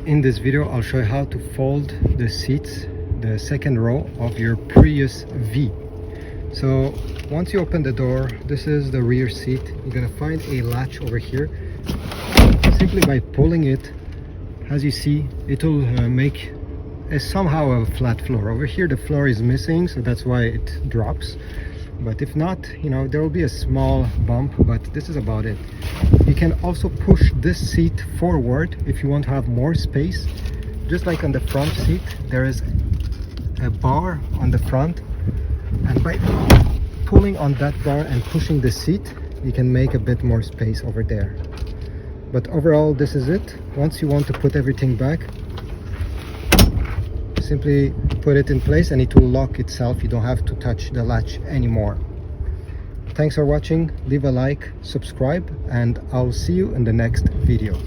In this video I'll show you how to fold the seats, the second row of your Prius V. So once you open the door, this is the rear seat. You're gonna find a latch over here. Simply by pulling it, as you see, it will make somehow a flat floor. Over here the floor is missing, so that's why it drops. But if not, you know, there will be a small bump, but this is about it. You can also push this seat forward if you want to have more space. Just like on the front seat, there is a bar on the front, and by pulling on that bar and pushing the seat, you can make a bit more space over there. But overall, this is it. Once you want to put everything back, simply put it in place and it will lock itself. You don't have to touch the latch anymore. Thanks for watching. Leave a like, subscribe, and I'll see you in the next video.